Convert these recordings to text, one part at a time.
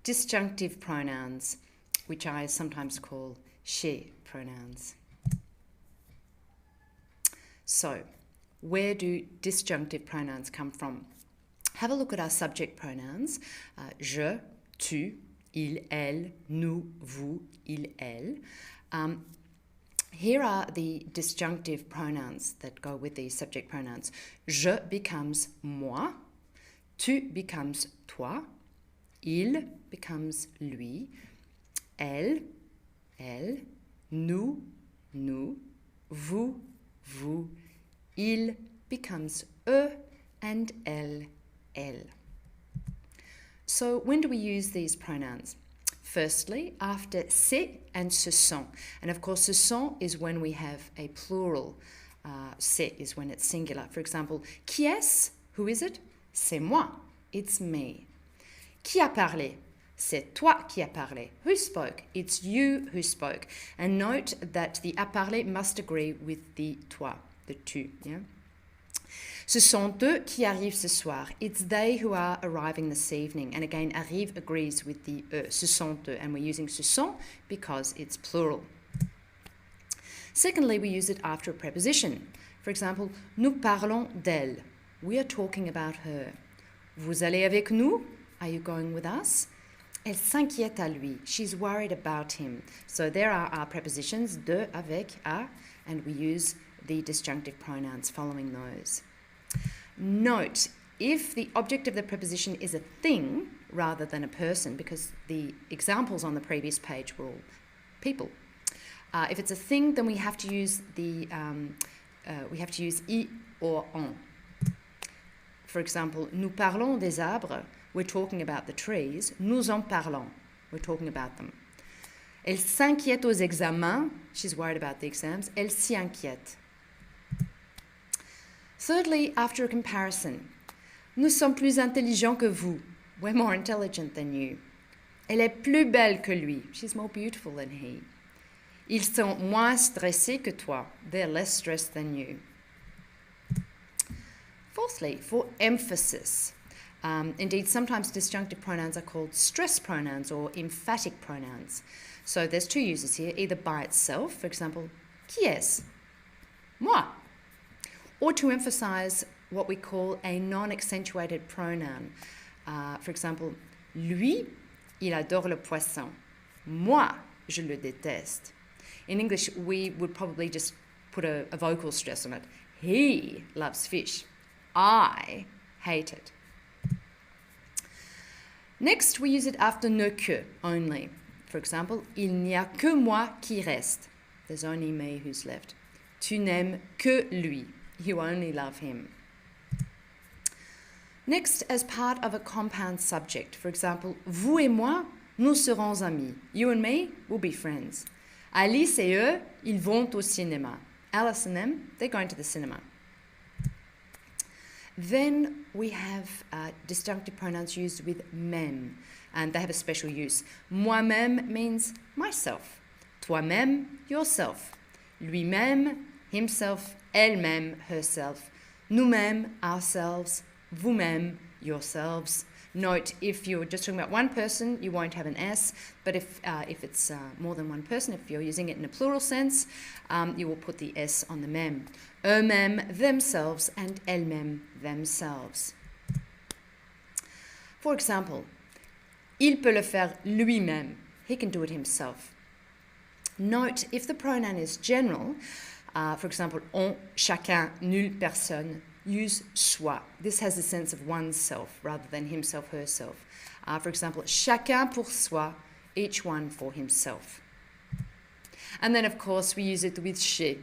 disjunctive pronouns, which I sometimes call chez pronouns. So, where do disjunctive pronouns come from? Have a look at our subject pronouns. Je, tu, il, elle, nous, vous, il, elle. Here are the disjunctive pronouns that go with these subject pronouns. Je becomes moi, tu becomes toi, il becomes lui, elle, nous, vous, il becomes eux, and elle. So when do we use these pronouns? Firstly, after chez and ce sont. And of course, ce sont is when we have a plural. Chez is when it's singular. For example, qui est-ce? Who is it? C'est moi. It's me. Qui a parlé? C'est toi qui as parlé. Who spoke? It's you who spoke. And note that the a parlé must agree with the toi, the tu. Yeah? Ce sont eux qui arrivent ce soir. It's they who are arriving this evening. And again, arrive agrees with the eux. Ce sont eux. And we're using ce sont because it's plural. Secondly, we use it after a preposition. For example, nous parlons d'elle. We are talking about her. Vous allez avec nous? Are you going with us? Elle s'inquiète à lui. She's worried about him. So there are our prepositions, de, avec, à, and we use the disjunctive pronouns following those. Note, if the object of the preposition is a thing rather than a person, because the examples on the previous page were all people. If it's a thing, then we have to use I or on. For example, nous parlons des arbres. We're talking about the trees. Nous en parlons. We're talking about them. Elle s'inquiète aux examens. She's worried about the exams. Elle s'y inquiète. Thirdly, after a comparison, nous sommes plus intelligents que vous. We're more intelligent than you. Elle est plus belle que lui. She's more beautiful than he. Ils sont moins stressés que toi. They're less stressed than you. Fourthly, for emphasis. Indeed, sometimes disjunctive pronouns are called stress pronouns or emphatic pronouns. So there's two uses here, either by itself, for example, qui est-ce? Moi. Or to emphasize what we call a non-accentuated pronoun. For example, lui, il adore le poisson. Moi, je le déteste. In English, we would probably just put a vocal stress on it. He loves fish. I hate it. Next, we use it after ne que, only. For example, il n'y a que moi qui reste. There's only me who's left. Tu n'aimes que lui. You only love him. Next, as part of a compound subject. For example, vous et moi, nous serons amis. You and me will be friends. Alice et eux, ils vont au cinéma. Alice and them, they're going to the cinema. Then we have disjunctive pronouns used with même, and they have a special use. Moi-même means myself. Toi-même, yourself. Lui-même, himself. Elle-même, herself. Nous-mêmes, ourselves. Vous-même, yourselves. Note, if you're just talking about one person, you won't have an S, but if it's more than one person, if you're using it in a plural sense, you will put the S on the même. Eux-mêmes, themselves, and elles-mêmes, themselves. For example, il peut le faire lui-même. He can do it himself. Note, if the pronoun is general, for example, on, chacun, nulle personne, use soi. This has a sense of oneself rather than himself, herself. For example, chacun pour soi, each one for himself. And then, of course, we use it with chez,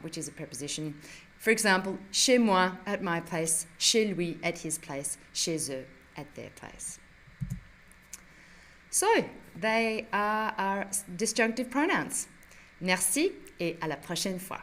which is a preposition. For example, chez moi, at my place, chez lui, at his place, chez eux, at their place. So, they are our disjunctive pronouns. Merci et à la prochaine fois.